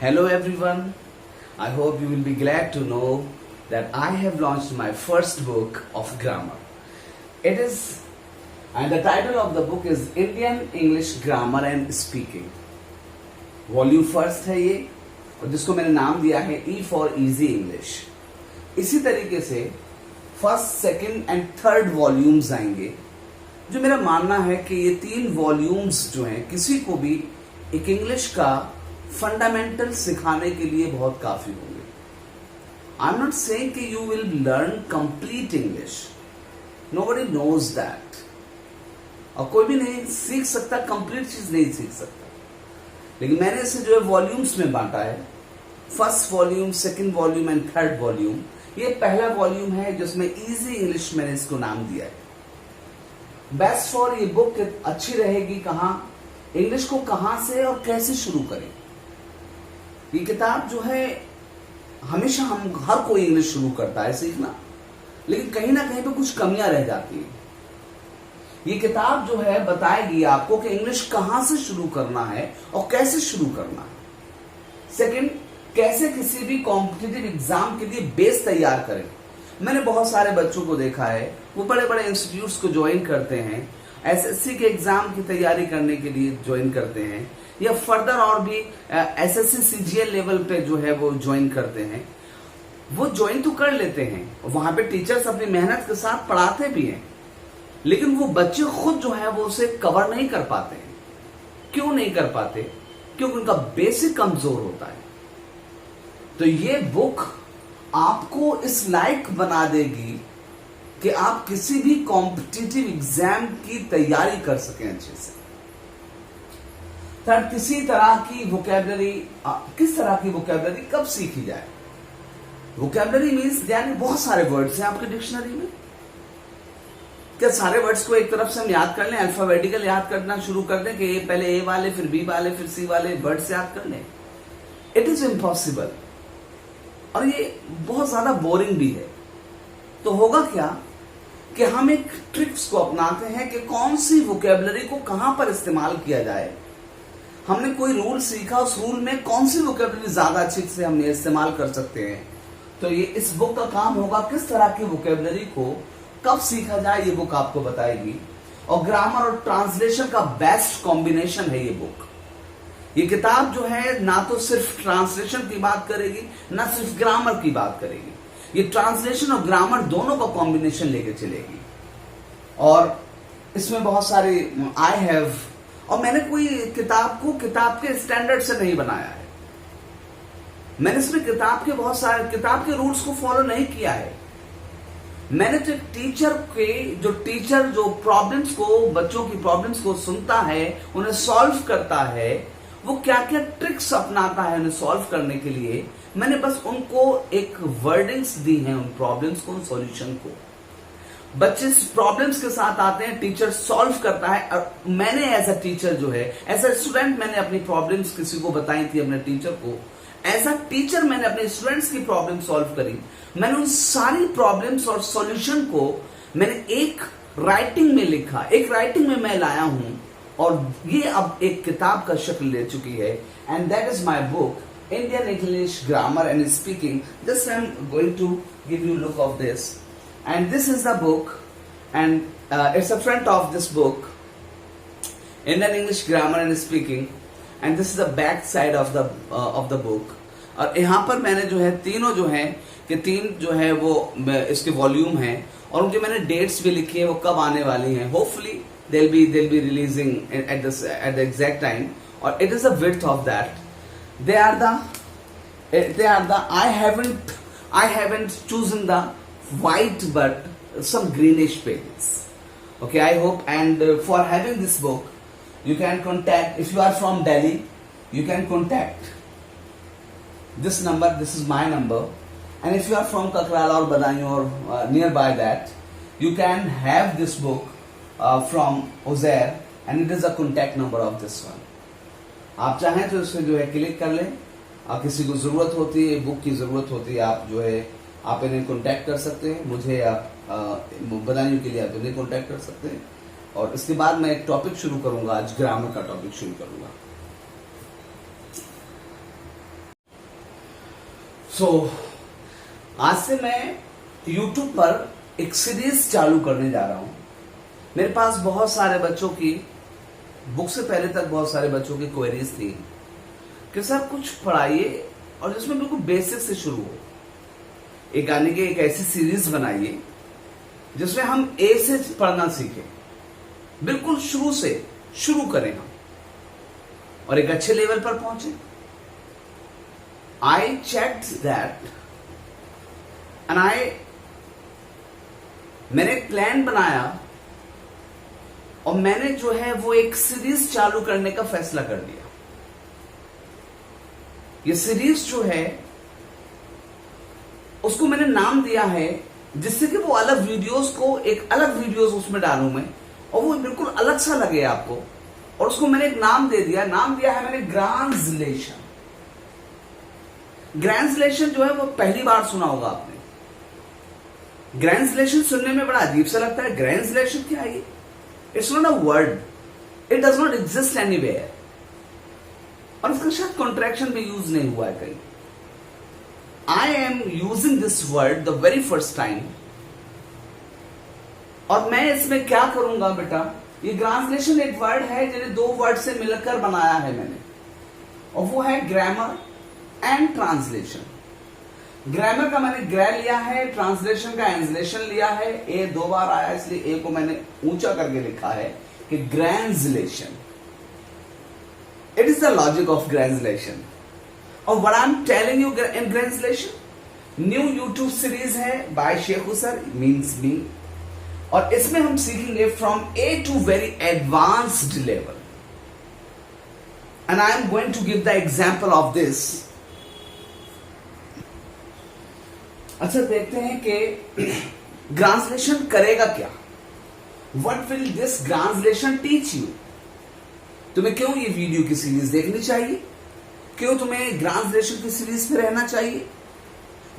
Hello everyone, I hope you will be glad to know that I have launched my first book of grammar. And the title of the book is Indian English Grammar and Speaking. Volume first है ये, और जिसको मैंने नाम दिया है E for Easy English. इसी तरीके से first, second and third volumes आएंगे, जो मेरा मानना है कि ये 3 वॉल्यूम्स जो हैं किसी को भी एक इंग्लिश का फंडामेंटल सिखाने के लिए बहुत काफी होंगे. आई एम नॉट सेइंग कि you will learn complete English, nobody knows that, और कोई भी नहीं सीख सकता, कंप्लीट चीज नहीं सीख सकता. लेकिन मैंने इसे जो है वॉल्यूम्स में बांटा है, first volume, second volume and third volume. ये पहला वॉल्यूम है जिसमें इजी इंग्लिश मैंने इसको नाम दिया है. बेस्ट फॉर ये बुक अच्छी रहेगी कहां, इंग्लिश को कहां से और कैसे शुरू करें. ये किताब जो है, हमेशा हर कोई इंग्लिश शुरू करता है सीखना, लेकिन कहीं ना कहीं पे कुछ कमियां रह जाती है. ये किताब जो है बताएगी आपको कि इंग्लिश कहां से शुरू करना है और कैसे शुरू करना है. सेकंड, कैसे किसी भी कॉम्पिटिटिव एग्जाम के लिए बेस तैयार करें. मैंने बहुत सारे बच्चों को देखा है, वो बड़े बड़े इंस्टीट्यूट्स को ज्वाइन करते हैं, एसएससी के एग्जाम की तैयारी करने के लिए ज्वाइन करते हैं, या फर्दर और भी एसएससी सीजीएल लेवल पे जो है वो ज्वाइन करते हैं. वो ज्वाइन तो कर लेते हैं, वहां पे टीचर्स अपनी मेहनत के साथ पढ़ाते भी हैं, लेकिन वो बच्चे खुद जो है वो उसे कवर नहीं कर पाते हैं. क्यों नहीं कर पाते? क्योंकि उनका बेसिक कमजोर होता है. तो ये बुक आपको इस लायक बना देगी कि आप किसी भी कॉम्पिटिटिव एग्जाम की तैयारी कर सकें अच्छे से. थर्ड, किस तरह की वोकैबुलरी कब सीखी जाए. वोकैबुलरी मीन्स यानी बहुत सारे वर्ड्स हैं आपके डिक्शनरी में. क्या सारे वर्ड्स को एक तरफ से हम याद कर लें, अल्फाबेटिकल याद करना शुरू कर दें कि पहले ए वाले, फिर बी वाले, फिर सी वाले वर्ड्स याद कर लें? इट इज इम्पॉसिबल, और ये बहुत ज्यादा बोरिंग भी है. तो होगा क्या कि हम एक ट्रिक्स को अपनाते हैं कि कौन सी वोकैबुलरी को कहां पर इस्तेमाल किया जाए. हमने कोई रूल सीखा, उस रूल में कौन सी वोकैबुलरी ज्यादा अच्छे से हम इस्तेमाल कर सकते हैं. तो ये इस बुक का काम होगा, किस तरह की वोकैबुलरी को कब सीखा जाए ये बुक आपको बताएगी. और ग्रामर और ट्रांसलेशन का बेस्ट कॉम्बिनेशन है ये बुक. ये किताब जो है ना तो सिर्फ ट्रांसलेशन की बात करेगी, ना सिर्फ ग्रामर की बात करेगी. ये ट्रांसलेशन और ग्रामर दोनों का कॉम्बिनेशन लेके चलेगी. और इसमें बहुत सारे आई हैव, और मैंने कोई किताब को किताब के स्टैंडर्ड से नहीं बनाया है. मैंने इसमें किताब के रूल्स को फॉलो नहीं किया है. मैंने तो टीचर जो प्रॉब्लम्स को, बच्चों की प्रॉब्लम्स को सुनता है, उन्हें सॉल्व करता है, वो क्या क्या ट्रिक्स अपनाता है उन्हें सॉल्व करने के लिए, मैंने बस उनको एक वर्डिंग्स दी हैं, उन प्रॉब्लम्स को, उन सॉल्यूशन को. बच्चे प्रॉब्लम्स के साथ आते हैं, टीचर सॉल्व करता है, और मैंने एज अ टीचर जो है, एज अ स्टूडेंट मैंने अपनी प्रॉब्लम्स किसी को बताई थी, अपने टीचर को. एज अ टीचर मैंने अपने स्टूडेंट्स की प्रॉब्लम सॉल्व करी. मैंने उन सारी प्रॉब्लम्स और सॉल्यूशन को मैंने एक राइटिंग में लिखा, एक राइटिंग में मैं लाया हूं, और ये अब एक किताब का शक्ल ले चुकी है. And that is my book, Indian English grammar and speaking. Just I am going to give you look of this. And this is the book, and it's a front of this book, Indian English Grammar and Speaking, and this is the back side of the book. और यहाँ पर मैंने जो है तीनों जो है कि 3 जो है वो इसके वॉल्यूम हैं, और उनके मैंने डेट्स भी लिखी है, वो कब आने वाली हैं. Hopefully they'll be releasing at the exact time. और it is the width of that. They are the I haven't chosen the white but some greenish pages. Okay, I hope, and for having this book you can contact, if you are from Delhi, you can contact this number. This is my number. And if you are from Kakrala or Badaयूं or nearby that, you can have this book from Uzair, and it is a contact number of this one. आप चाहें तो इसमें जो है click कर लें. किसी को जरूरत होती है, बुक की जरूरत होती है, आप जो है आप इन्हें कांटेक्ट कर सकते हैं. मुझे आप बदायूं के लिए आप इन्हें कांटेक्ट कर सकते हैं. और इसके बाद मैं एक टॉपिक शुरू करूंगा, आज ग्रामर का टॉपिक शुरू करूंगा. आज से मैं YouTube पर एक सीरीज चालू करने जा रहा हूं। मेरे पास बहुत सारे बच्चों की, बुक से पहले तक बहुत सारे बच्चों की क्वेरीज थी कि सर कुछ पढ़ाइए और जिसमें बिल्कुल बेसिक से शुरू हो। एक आने के एक ऐसी सीरीज बनाइए जिसमें हम ए से पढ़ना सीखें, बिल्कुल शुरू से शुरू करें हम और एक अच्छे लेवल पर पहुंचे। I checked that and मैंने एक प्लान बनाया और मैंने जो है वो एक सीरीज चालू करने का फैसला कर लिया। ये सीरीज जो है उसको मैंने नाम दिया है जिससे कि वो अलग वीडियोस को एक अलग वीडियोस उसमें डालूं मैं और वो बिल्कुल अलग सा लगे आपको, और उसको मैंने एक नाम दे दिया। नाम दिया है मैंने ग्रांसलेशन। ग्रांसलेशन जो है वो पहली बार सुना होगा आपने। ग्रांसलेशन सुनने में बड़ा अजीब सा लगता है। ग्रांसलेशन क्या है? It's not a word, it does not exist anywhere, और इसका शायद कॉन्ट्रैक्शन भी यूज नहीं हुआ है कहीं। I am using this word the very first time, और मैं इसमें क्या करूंगा बेटा, ये ग्रांसलेशन एक वर्ड है जिन्हें दो वर्ड से मिलकर बनाया है मैंने, और वो है ग्रामर एंड ट्रांसलेशन। ग्रामर का मैंने ग्रा लिया है, ट्रांसलेशन का एंसलेशन लिया है। ए दो बार आया इसलिए ए को मैंने ऊंचा करके लिखा है कि translation. It is the logic of translation. और what I am telling you in translation, new YouTube series है by Shekhu sir, means me, और इसमें हम सीखेंगे from A to very advanced level, and I am going to give the example of this. अच्छा, देखते हैं कि ग्रांसलेशन करेगा क्या। What will this translation teach you. तुम्हें क्यों ये वीडियो की सीरीज देखनी चाहिए, क्यों तुम्हें ग्रांसलेशन की सीरीज पे रहना चाहिए।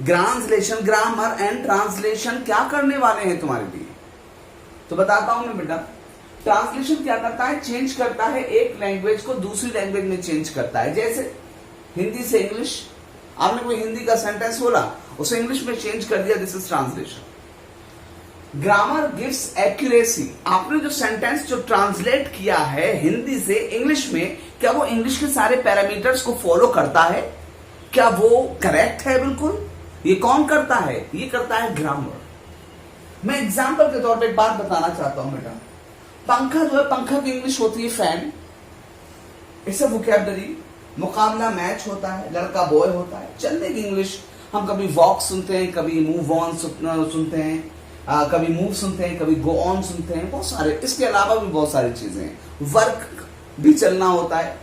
ग्रांसलेशन, ग्रामर एंड ट्रांसलेशन क्या करने वाले हैं तुम्हारे लिए, तो बताता हूं मैं बेटा। ट्रांसलेशन क्या करता है? चेंज करता है एक लैंग्वेज को दूसरी लैंग्वेज में चेंज करता है। जैसे हिंदी से इंग्लिश, आपने कोई हिंदी का सेंटेंस बोला, उसे इंग्लिश में चेंज कर दिया, this is translation. Grammar gives accuracy. आपने जो सेंटेंस जो ट्रांसलेट किया है हिंदी से इंग्लिश में, क्या वो इंग्लिश के सारे पैरामीटर्स को फॉलो करता है? क्या वो करेक्ट है? बिल्कुल। ये कौन करता है? ये करता है ग्रामर। मैं एग्जाम्पल के तौर पे एक बात बताना चाहता हूं बेटा। पंखा जो है, पंखा की इंग्लिश होती है फैन। It's a vocabulary. मुकाबला मैच होता है, लड़का बॉय होता है। चलने की इंग्लिश हम कभी वॉक सुनते हैं, कभी मूव ऑन सुनते हैं, कभी मूव सुनते हैं, कभी गो ऑन सुनते हैं, बहुत सारे। इसके अलावा भी बहुत सारी चीजें हैं। वर्क भी चलना होता है।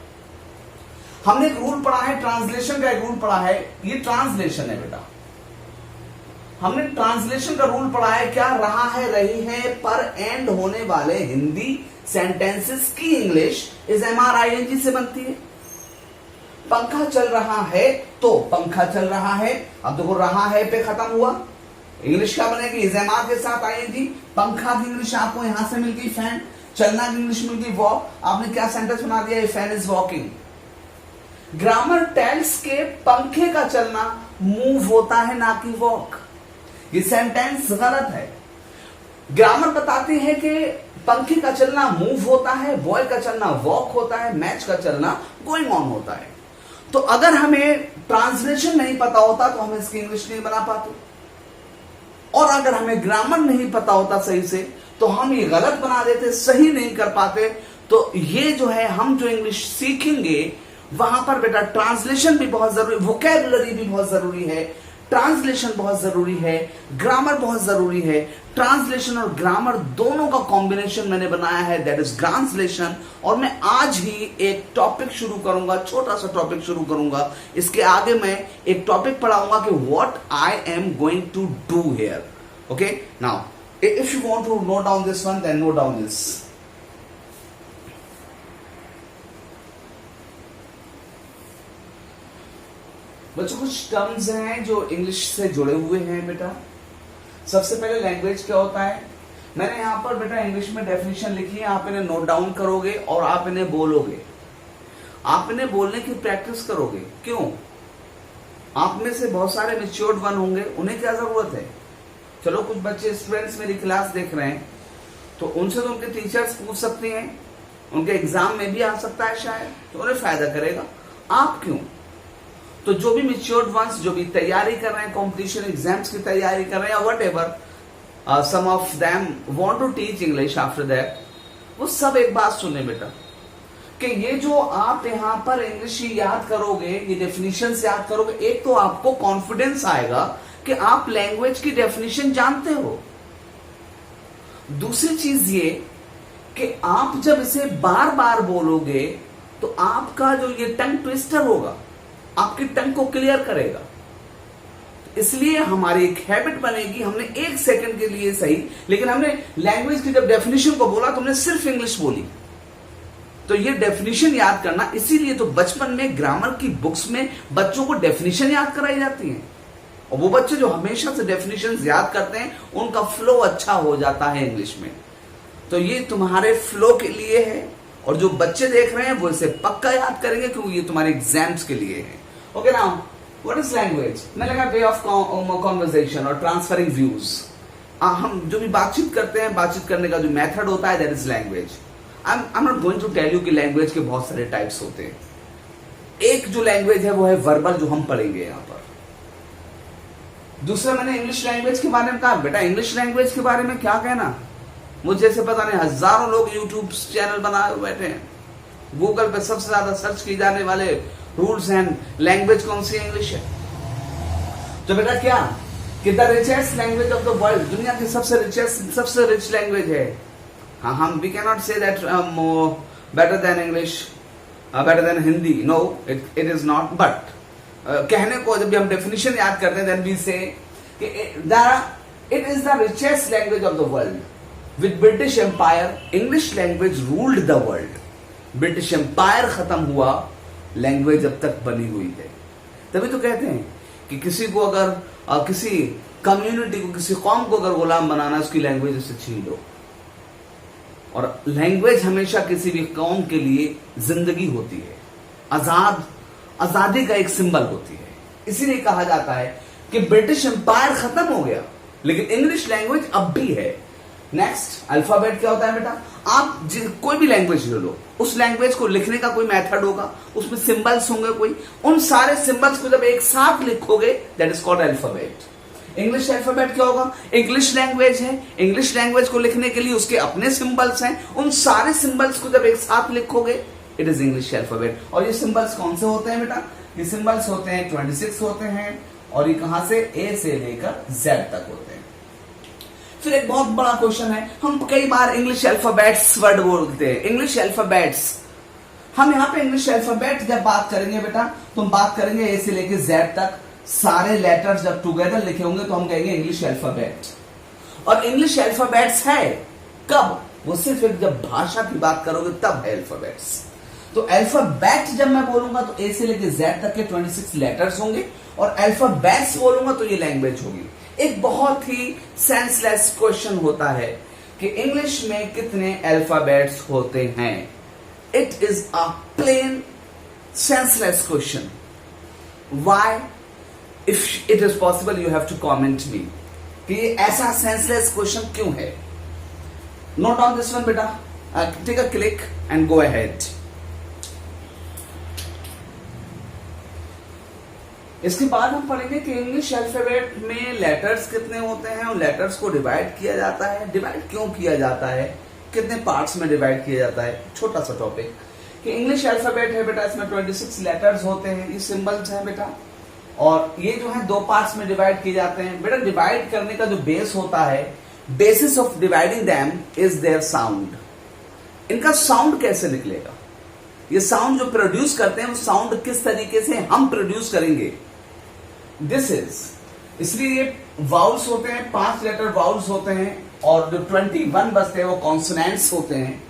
हमने एक रूल पढ़ा है, ट्रांसलेशन का एक रूल पढ़ा है। ये ट्रांसलेशन है बेटा। हमने ट्रांसलेशन का रूल पढ़ा है, क्या रहा है, रही है पर एंड होने वाले हिंदी सेंटेंसेस की इंग्लिश इज MRING से बनती है। पंखा चल रहा है तो पंखा चल रहा है। अब देखो, रहा है पे खत्म हुआ, इंग्लिश क्या बनेगी? इज MR के साथ ING। पंखा की इंग्लिश आपको यहां से मिल गई फैन, चलना की इंग्लिश मिल गई वॉक। आपने क्या सेंटेंस बना दिया? Fan is walking. Grammar tells के पंखे का चलना मूव होता है, ना कि वॉक। ये सेंटेंस गलत है। ग्रामर बताते हैं कि पंखे का चलना मूव होता है, बॉय का चलना वॉक होता है, मैच का चलना गोइंग ऑन होता है। तो अगर हमें ट्रांसलेशन नहीं पता होता तो हम इसकी इंग्लिश नहीं बना पाते, और अगर हमें ग्रामर नहीं पता होता सही से तो हम ये गलत बना देते, सही नहीं कर पाते। तो ये जो है, हम जो इंग्लिश सीखेंगे वहां पर बेटा ट्रांसलेशन भी बहुत जरूरी, वोकैबुलरी भी बहुत जरूरी है, ट्रांसलेशन बहुत जरूरी है, ग्रामर बहुत जरूरी है। ट्रांसलेशन और ग्रामर दोनों का कॉम्बिनेशन मैंने बनाया है, दैट इज ट्रांसलेशन। और मैं आज ही एक टॉपिक शुरू करूंगा, छोटा सा टॉपिक शुरू करूंगा। इसके आगे मैं एक टॉपिक पढ़ाऊंगा कि what I am going to do here. Okay, now if you want to note down this one, then note down this. बच्चों, कुछ टर्म्स हैं जो इंग्लिश से जुड़े हुए हैं बेटा। सबसे पहले लैंग्वेज क्या होता है, मैंने यहां पर बेटा इंग्लिश में डेफिनेशन लिखी है, आप इन्हें नोट डाउन करोगे और आप इन्हें बोलोगे। आप इन्हें बोलने की प्रैक्टिस करोगे। क्यों? आप में से बहुत सारे मैच्योर्ड वन होंगे, उन्हें क्या जरूरत है? चलो कुछ बच्चे स्टूडेंट्स मेरी क्लास देख रहे हैं, तो उनसे तो उनके टीचर्स पूछ सकते हैं, उनके एग्जाम में भी आ सकता है शायद, तो उन्हें फायदा करेगा। आप क्यों? तो जो भी मैच्योर्ड वंस जो भी तैयारी कर रहे हैं, कॉम्पिटिशन एग्जाम्स की तैयारी कर रहे हैं, whatever some of them want to teach English after that, वो सब एक बात सुने बेटा, कि ये जो आप यहां पर इंग्लिश याद करोगे, ये डेफिनेशंस याद करोगे, एक तो आपको कॉन्फिडेंस आएगा कि आप लैंग्वेज की डेफिनेशन जानते हो। दूसरी चीज ये कि आप जब इसे बार बार बोलोगे तो आपका जो ये टंग ट्विस्टर होगा, आपकी टंग को क्लियर करेगा। इसलिए हमारी एक हैबिट बनेगी, हमने 1 सेकंड के लिए सही, लेकिन हमने लैंग्वेज की जब डेफिनेशन को बोला तो हमने सिर्फ इंग्लिश बोली। तो ये डेफिनेशन याद करना, इसीलिए तो बचपन में ग्रामर की बुक्स में बच्चों को डेफिनेशन याद कराई जाती है, और वो बच्चे जो हमेशा से डेफिनेशन याद करते हैं उनका फ्लो अच्छा हो जाता है इंग्लिश में। तो ये तुम्हारे फ्लो के लिए है, और जो बच्चे देख रहे हैं वो इसे पक्का याद करेंगे क्योंकि ये तुम्हारे एग्जाम्स के लिए है। Okay now, what is language? मैं लगा वे ऑफ कॉन्वर्सेशन और ट्रांसफरिंग व्यूज। हम जो भी बातचीत करते हैं, बातचीत करने का जो मेथड होता है, that is language. I am not going to tell you कि लैंग्वेज के बहुत सारे टाइप्स होते हैं। एक जो लैंग्वेज है वो है वर्बल, जो हम पढ़ेंगे यहां पर। दूसरा, मैंने इंग्लिश लैंग्वेज के बारे में कहा। बेटा इंग्लिश लैंग्वेज के बारे में क्या कहना, मुझे जैसे पता नहीं, हजारों लोग यूट्यूब चैनल बनाए बैठे हैं, गूगल पे सबसे ज्यादा सर्च किए जाने वाले रूल्स एंड लैंग्वेज कौन सी इंग्लिश है। तो बेटा क्या कि the richest language of the world, दुनिया की सबसे रिच लैंग्वेज है। हाँ, हम we can not say that better than English, better than Hindi, no it is not. But कहने को जब भी हम डेफिनेशन याद करते हैं, then we say it is the richest language of the world. With British Empire English language ruled the world. British Empire खत्म हुआ, लैंग्वेज अब तक बनी हुई है। तभी तो कहते हैं कि किसी को अगर किसी कम्युनिटी को, किसी कौम को अगर गुलाम बनाना, उसकी लैंग्वेज उससे छीन लो। और लैंग्वेज हमेशा किसी भी कौम के लिए जिंदगी होती है, आजादी का एक सिंबल होती है। इसीलिए कहा जाता है कि ब्रिटिश एम्पायर खत्म हो गया, लेकिन इंग्लिश लैंग्वेज अब भी है। नेक्स्ट, अल्फाबेट क्या होता है बेटा? आप कोई भी लैंग्वेज ले लो, उस लैंग्वेज को लिखने का कोई मेथड होगा, उसमें सिंबल्स होंगे कोई, उन सारे सिंबल्स को जब एक साथ लिखोगे, that is called alphabet. English alphabet क्या होगा? इंग्लिश लैंग्वेज है, इंग्लिश लैंग्वेज को लिखने के लिए उसके अपने सिंबल्स हैं, उन सारे सिंबल्स को जब एक साथ लिखोगे, इट इज इंग्लिश अल्फाबेट। और ये सिंबल्स कौन से होते हैं बेटा? ये सिंबल्स होते हैं 26 होते हैं, और ये कहां से? ए से लेकर जेड तक होते हैं। फिर एक बहुत बड़ा क्वेश्चन है, हम कई बार इंग्लिश अल्फाबेट्स वर्ड बोलते हैं, इंग्लिश अल्फाबेट्स। हम यहाँ पे इंग्लिश अल्फाबेट जब बात करेंगे बेटा, तो हम बात करेंगे ए से लेकर जेड तक, सारे लेटर्स जब टुगेदर लिखे होंगे तो हम कहेंगे इंग्लिश अल्फाबेट। और इंग्लिश अल्फाबेट्स है कब? वो सिर्फ एक जब भाषा की बात करोगे तब है अल्फाबेट्स। तो अल्फाबेट जब मैं बोलूंगा तो ए से लेकर जेड तक के 26 लेटर्स होंगे, और अल्फाबेट्स बोलूंगा तो ये लैंग्वेज होगी। एक बहुत ही सेंसलेस क्वेश्चन होता है कि इंग्लिश में कितने अल्फाबेट्स होते हैं। It is a plain senseless question. Why? If it is possible you have to comment me कि ऐसा सेंसलेस क्वेश्चन क्यों है। नोट ऑन दिस वन बेटा, take a click and go ahead. इसके बाद हम पढ़ेंगे कि इंग्लिश अल्फाबेट में लेटर्स कितने होते हैं, और लेटर्स को डिवाइड किया जाता है। डिवाइड क्यों किया जाता है, कितने पार्ट्स में डिवाइड किया जाता है। छोटा सा टॉपिक कि इंग्लिश अल्फाबेट है बेटा, इसमें 26 लेटर्स होते हैं, ये सिंबल्स हैं बेटा, और ये जो है 2 पार्ट्स में डिवाइड किए जाते हैं। बेटा डिवाइड करने का जो बेस होता है, basis of dividing them is their sound. इनका साउंड कैसे निकलेगा, ये साउंड जो प्रोड्यूस करते हैं, वो साउंड किस तरीके से हम प्रोड्यूस करेंगे, दिस इज। इसलिए ये वाउल्स होते हैं, 5 लेटर वाउल्स होते हैं, और जो 21 बचते हैं वो कॉन्सोनेंट्स होते हैं।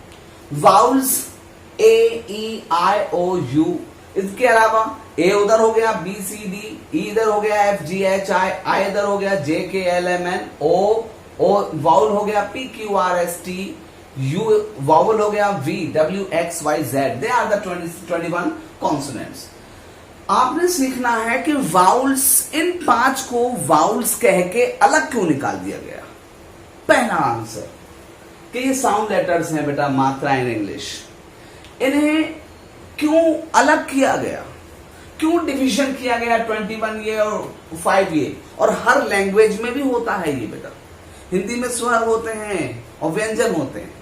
Vowels A E I O you, इसके अलावा ए उधर हो गया, बी सी डी, ई इधर हो गया, एफ जी एच आई इधर हो गया, J K L M N, O vowel हो गया, P Q R S T, U vowel हो गया, V W X Y Z. They are the 21 consonants. आपने सीखना है कि वाउल्स, इन 5 को वाउल्स कह के अलग क्यों निकाल दिया गया। पहला आंसर कि ये साउंड लेटर्स हैं बेटा, मात्रा इन इंग्लिश, इन्हें क्यों अलग किया गया, क्यों डिवीजन किया गया 21 ये और 5 ये, और हर लैंग्वेज में भी होता है ये बेटा। हिंदी में स्वर होते हैं और व्यंजन होते हैं।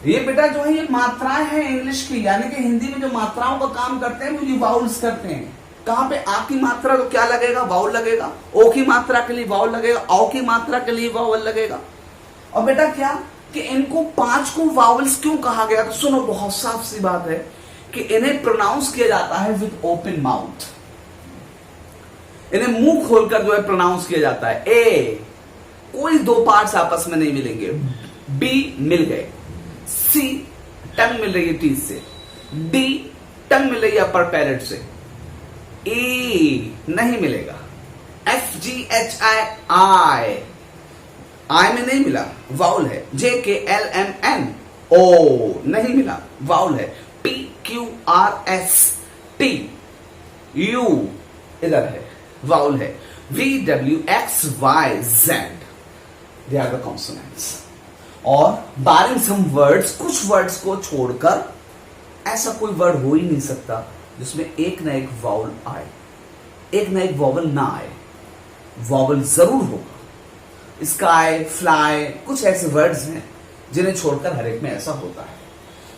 ये बेटा जो है ये मात्राएं हैं इंग्लिश की, यानी कि हिंदी में जो मात्राओं का काम करते हैं वो ये वाउल्स करते हैं। कहां पे आ की मात्रा तो क्या लगेगा, वाउल लगेगा। ओ की मात्रा के लिए वाउल लगेगा, औ की मात्रा के लिए वाउल लगेगा। और बेटा क्या कि इनको 5 को वाउल्स क्यों कहा गया, तो सुनो बहुत साफ सी बात है कि इन्हें प्रोनाउंस किया जाता है विद ओपन माउथ। इन्हें मुंह खोलकर जो है प्रोनाउंस किया जाता है। ए, कोई 2 पार्ट्स आपस में नहीं मिलेंगे। बी मिल गए, सी टंग मिल रही है टीथ से, डी टंग मिल रही है अपर पैलेट से, ई नहीं मिलेगा, एफ जी एच आई आई में नहीं मिला, वाउल है। जे के एल एम एन ओ नहीं मिला, वाउल है। P Q R S T U इधर है, वाउल है। V W X Y Z they are the consonants. और बारिंग सम वर्ड्स, कुछ वर्ड्स को छोड़कर ऐसा कोई वर्ड हो ही नहीं सकता जिसमें एक ना एक वाउल आए, एक ना एक वावल ना आए। वावल जरूर होगा। स्काई, फ्लाई, कुछ ऐसे वर्ड्स हैं जिन्हें छोड़कर हर एक में ऐसा होता है।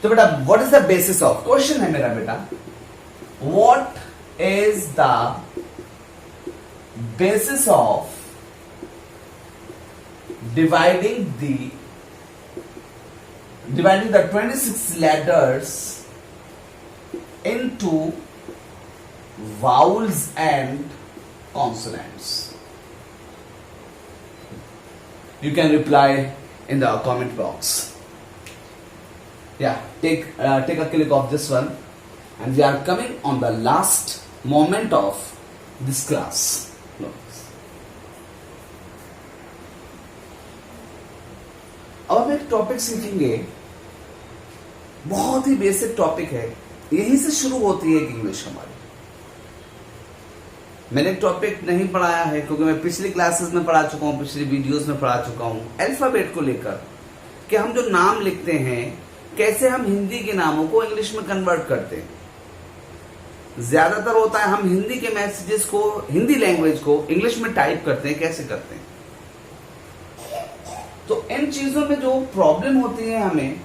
तो बेटा what is the basis of, question है मेरा बेटा, what is the basis of dividing the 26 letters into vowels and consonants. You can reply in the comment box. Yeah, take a click of this one, and we are coming on the last moment of this class. Look. अब हम एक topic सीखेंगे, बहुत ही basic topic है, यहीं से शुरू होती है इंग्लिश हमारी। मैंने एक टॉपिक नहीं पढ़ाया है क्योंकि मैं पिछली क्लासेस में पढ़ा चुका हूं, पिछली वीडियोस में पढ़ा चुका हूं अल्फाबेट को लेकर, कि हम जो नाम लिखते हैं कैसे हम हिंदी के नामों को इंग्लिश में कन्वर्ट करते हैं। ज्यादातर होता है हम हिंदी के मैसेजेस को, हिंदी लैंग्वेज को इंग्लिश में टाइप करते हैं, कैसे करते हैं। तो इन चीजों में जो प्रॉब्लम होती है हमें,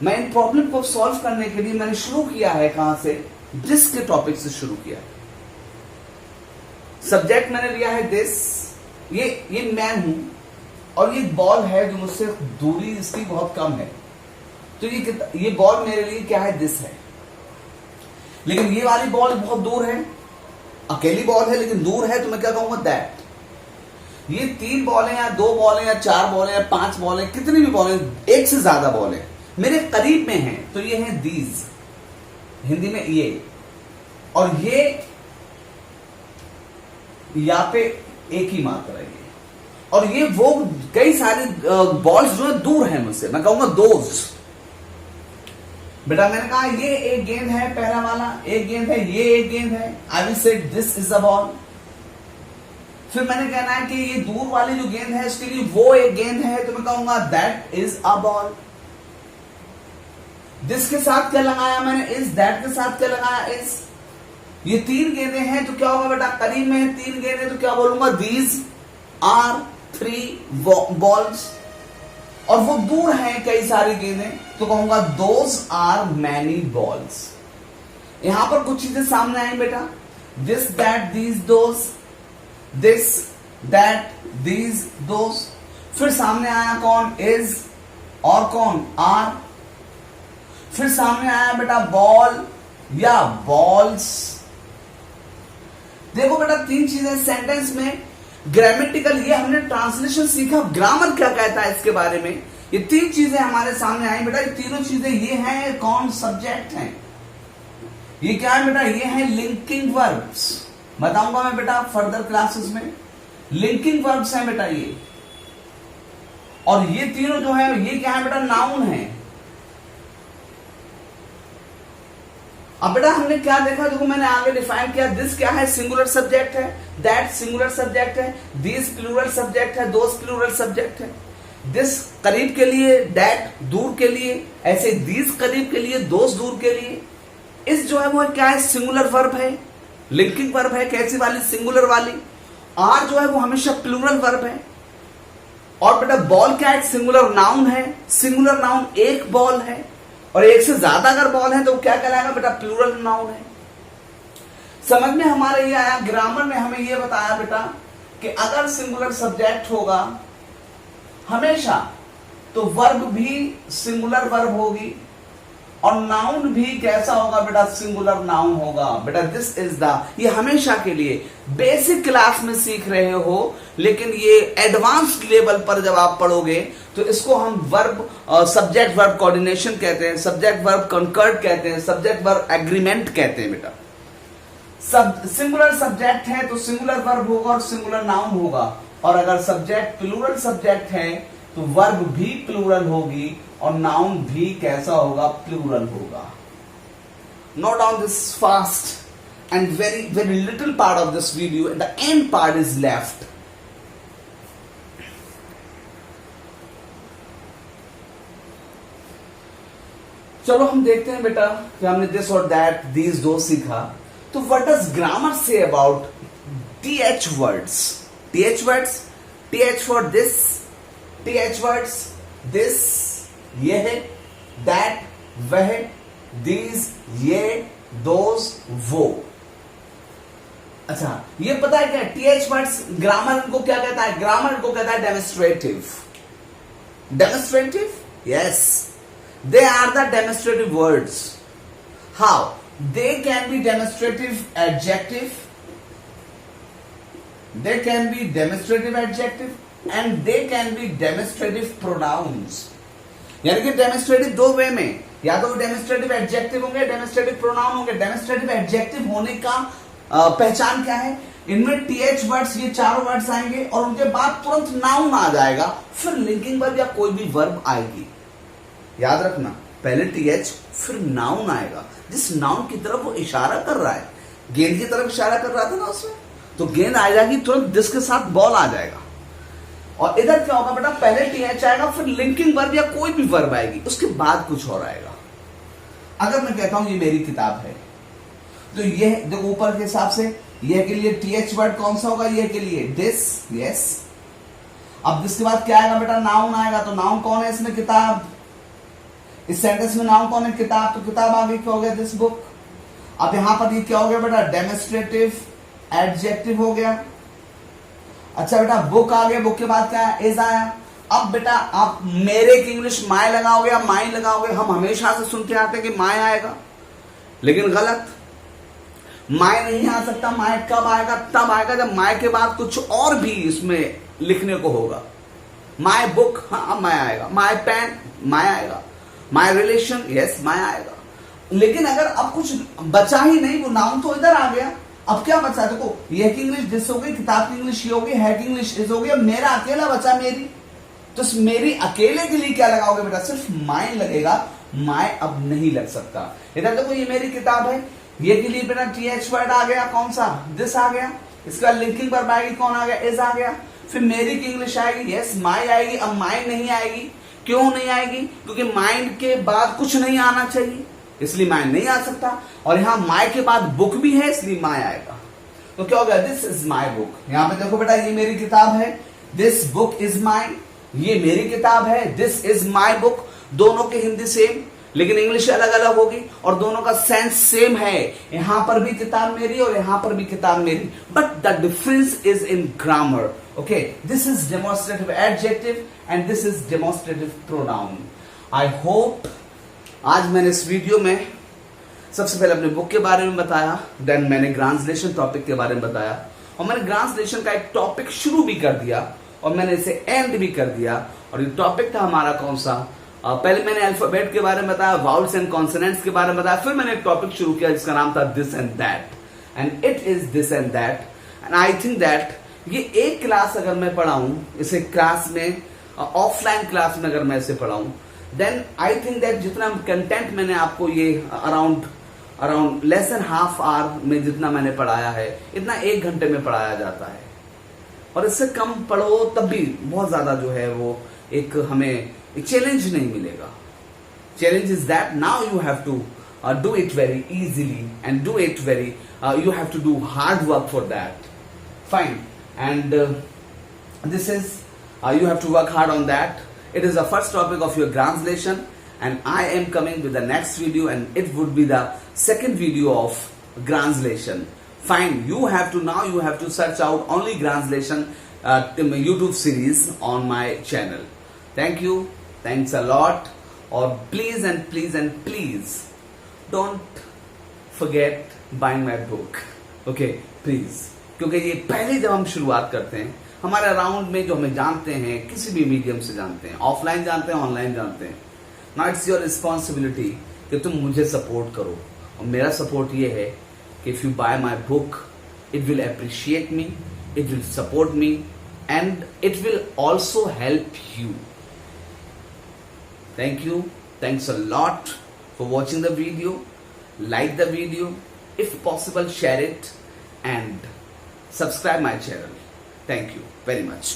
मैं इन प्रॉब्लम को सॉल्व करने के लिए मैंने शुरू किया है, कहां से, दिस के टॉपिक से शुरू किया है। सब्जेक्ट मैंने लिया है दिस, ये मैं हूं और ये बॉल है जो मुझसे दूरी इसकी बहुत कम है, तो ये बॉल मेरे लिए क्या है, दिस है। लेकिन ये वाली बॉल बहुत दूर है, अकेली बॉल है लेकिन दूर है, तो मैं क्या कहूंगा, दैट। ये 3 बॉलें या 2 बॉलें या 4 बॉलें या 5 बॉलें, कितनी भी बॉलें, एक से ज्यादा बॉलें मेरे करीब में हैं, तो ये है दीज, हिंदी में ये, और ये या पे एक ही मात्रा है, और ये वो कई सारी बॉल्स जो है दूर है मुझसे, मैं कहूंगा दोज। बेटा मैंने कहा ये एक गेंद है, पहला वाला एक गेंद है, ये एक गेंद है, I will say this is a ball. फिर मैंने कहना है कि ये दूर वाली जो गेंद है इसके लिए वो एक गेंद है, तो मैं कहूंगा that is a ball. This के साथ क्या लगाया मैंने, इज, दैट के साथ क्या लगाया, इज। ये 3 गेंदें हैं तो क्या होगा बेटा, करीब में है 3 गेंदें, तो क्या बोलूंगा, दीज आर 3 बॉल्स। और वो दूर हैं कई सारी गेंदें, तो कहूंगा दोज आर मैनी बॉल्स। यहां पर कुछ चीजें सामने आई बेटा, this, that, these, those, this, that, these, those. फिर सामने आया कौन, इज, और कौन, आर। फिर सामने आया बेटा बॉल या बॉल्स। देखो बेटा 3 चीजें सेंटेंस में, ग्रामेटिकल, ये हमने ट्रांसलेशन सीखा, ग्रामर क्या कहता है इसके बारे में। ये 3 चीजें हमारे सामने आई बेटा, ये तीनों चीजें ये हैं, कौन, सब्जेक्ट हैं। ये क्या है बेटा, ये है लिंकिंग वर्ब्स, बताऊंगा मैं बेटा फर्दर क्लासेस में। लिंकिंग वर्ब्स हैं बेटा ये, और ये तीनों जो है ये क्या है बेटा, नाउन है। अब बेटा हमने क्या देखा, देखो मैंने आगे डिफाइन किया, दिस क्या है, सिंगुलर सब्जेक्ट है, दैट सिंगुलर सब्जेक्ट है, दिस प्लूरल सब्जेक्ट है, दोस प्लूरल सब्जेक्ट है, दिस करीब के लिए, दैट दूर के लिए, ऐसे दिस करीब के लिए, दोस दूर के लिए। इस जो है वो क्या है, सिंगुलर वर्ब है, लिंकिंग वर्ब है, कैसी वाली, सिंगुलर वाली। आर जो है वो हमेशा प्लूरल वर्ब है। और बेटा बॉल क्या है, सिंगुलर नाउन है, सिंगुलर नाउन एक बॉल है, और एक से ज्यादा अगर बॉल है तो क्या कहलाएगा बेटा, प्लूरल नाउन है। समझ में हमारे ये आया, ग्रामर ने हमें ये बताया बेटा कि अगर सिंगुलर सब्जेक्ट होगा हमेशा तो वर्ब भी सिंगुलर वर्ब होगी, और नाउन भी कैसा होगा बेटा, सिंगुलर नाउन होगा। बेटा दिस इज द, ये हमेशा के लिए बेसिक क्लास में सीख रहे हो, लेकिन ये एडवांस्ड लेवल पर जब आप पढ़ोगे तो इसको हम वर्ब सब्जेक्ट वर्ब कोऑर्डिनेशन कहते हैं, सब्जेक्ट वर्ब कंकर्ड कहते हैं, सब्जेक्ट वर्ब एग्रीमेंट कहते हैं। बेटा सिंगुलर सब्जेक्ट है तो सिंगुलर वर्ब होगा और सिंगुलर नाउन होगा, और अगर सब्जेक्ट प्लूरल सब्जेक्ट है तो वर्ब भी प्लूरल होगी और नाउन भी कैसा होगा, प्लूरल होगा। Note down this fast and very very little part of this video, the end part is left. चलो हम देखते हैं बेटा कि हमने दिस और दैट, दीज, दो सीखा, तो what does grammar say about TH words. TH words, TH for this, TH words, this ये है, दैट वह, दीज ये, दोज वो। अच्छा ये पता है क्या, टीएच वर्ड्स ग्रामर इनको क्या कहता है, ग्रामर इनको कहता है demonstrative. Demonstrative, yes, they are the demonstrative words. How? They can be demonstrative adjective, they can be demonstrative adjective, and they can be demonstrative pronouns. यानी कि डेमोन्स्ट्रेटिव दो वे में, या तो डेमोन्स्ट्रेटिव एडजेक्टिव होंगे, डेमोन्स्ट्रेटिव प्रोनाउन होंगे। डेमोन्स्ट्रेटिव एडजेक्टिव होने का पहचान क्या है, इनमें टीएच वर्ड्स, ये चारों वर्ड्स आएंगे और उनके बाद तुरंत नाउन आ जाएगा, फिर लिंकिंग वर्ब या कोई भी वर्ब आएगी। याद रखना, पहले टीएच फिर नाउन आएगा, जिस नाउन की तरफ वो इशारा कर रहा है। गेंद की तरफ इशारा कर रहा था ना उसमें, तो गेंद आ जाएगी तुरंत, दिस के साथ बॉल आ जाएगा। और इधर क्या होगा बेटा, पहले टीएच आएगा, फिर लिंकिंग वर्ब या कोई भी वर्ब आएगी, उसके बाद कुछ और आएगा। अगर मैं कहता हूं ये मेरी किताब है, तो यह देखो ऊपर के हिसाब से यह के लिए टीएच वर्ड कौन सा होगा, यह के लिए दिस, यस। अब दिस के बाद क्या आएगा बेटा, नाउन आएगा। तो नाउन कौन है इसमें, किताब। इस सेंटेंस में नाउन कौन है, किताब, तो किताब आगे क्या हो गया, दिस बुक। अब यहां पर ये क्या हो गया बेटा, डेमोन्स्ट्रेटिव एडजेक्टिव हो गया। अच्छा बेटा बुक आ गया, बुक के बाद क्या है, इज आया। अब बेटा आप मेरे की इंग्लिश माय लगाओगे या माई लगाओगे, हम हमेशा से सुनते आते हैं कि माय आएगा, लेकिन गलत। माय नहीं आ सकता, माय कब आएगा, तब आएगा जब माय के बाद कुछ और भी इसमें लिखने को होगा। माय बुक, हाँ माय आएगा। माय पेन, माय आएगा। माय रिलेशन, यस माय आएगा। लेकिन अगर अब कुछ बचा ही नहीं, वो नाउन तो इधर आ गया, अब क्या बचा, देखो ये की इंग्लिश दिस हो गई, किताब की इंग्लिश ये हो गई, है की इंग्लिश इज हो गई, मेरा अकेला बचा मेरी। तो मेरी अकेले के लिए क्या लगाओगे बेटा, सिर्फ माय लगेगा, माय अब नहीं लग सकता। इधर देखो ये मेरी किताब है, ये के लिए बेटा टीएच वर्ड आ गया, कौन सा, दिस आ गया। इसका लिंकिंग वर्ब आएगी, कौन आ गया, इज आ गया। फिर मेरी की इंग्लिश आएगी, यस माय आएगी। अब माय नहीं आएगी, क्यों नहीं आएगी, क्योंकि माइंड के बाद कुछ नहीं आना चाहिए, इसलिए माय नहीं आ सकता। और यहां माय के बाद बुक भी है, इसलिए माय आएगा। तो क्या हो गया, दिस इज माय बुक। यहां पे देखो बेटा ये मेरी किताब है, दिस बुक इज माय। ये मेरी किताब है, दिस इज माय बुक। दोनों की हिंदी सेम, लेकिन इंग्लिश अलग अलग होगी, और दोनों का सेंस सेम है। यहां पर भी किताब मेरी और यहां पर भी किताब मेरी, but the difference is in grammar. Okay, this is demonstrative adjective and this is demonstrative pronoun. I hope आज मैंने इस वीडियो में सबसे पहले अपने बुक के बारे में बताया, देन मैंने ट्रांसलेशन टॉपिक के बारे में बताया, और मैंने ट्रांसलेशन का एक टॉपिक शुरू भी कर दिया और मैंने इसे एंड भी कर दिया। और ये टॉपिक था हमारा कौन सा, पहले मैंने अल्फाबेट के बारे में बताया, वाउल्स एंड कॉन्सोनेंट्स के बारे में बताया, फिर मैंने एक टॉपिक शुरू किया जिसका नाम था this and that, and it is this and that. And I think that ये एक क्लास अगर मैं पढ़ाऊं, इसे क्लास में ऑफलाइन क्लास में अगर मैं इसे पढ़ाऊं, देन आई थिंक दैट जितना कंटेंट मैंने आपको ये around around less than half hour में जितना मैंने पढ़ाया है इतना 1 घंटे में पढ़ाया जाता है, और इससे कम पढ़ो तब भी बहुत ज्यादा जो है वो एक हमें एक चैलेंज नहीं मिलेगा. Challenge is that now you have to do it very easily and do it very you have to do hard work for that. Fine. And this is you have to work hard on that. It is the first topic of your translation, and I am coming with the next video, and it would be the second video of translation. Fine. You have to search out only translation YouTube series on my channel. Thank you. Thanks a lot. Or please and please and please don't forget buying my book. Okay, please. क्योंकि ये पहले जब हम शुरुआत करते हैं, हमारे around में जो हमें जानते हैं, किसी भी मीडियम से जानते हैं, ऑफलाइन जानते हैं, ऑनलाइन जानते हैं, नाउ इट्स योर रिस्पॉन्सिबिलिटी कि तुम मुझे सपोर्ट करो. और मेरा सपोर्ट ये है कि if you bye my book, it will appreciate me, it will support me, and it will also help you. Thank you. Thanks a lot for watching the video. Like the video. If possible, share it and subscribe my channel. Thank you very much.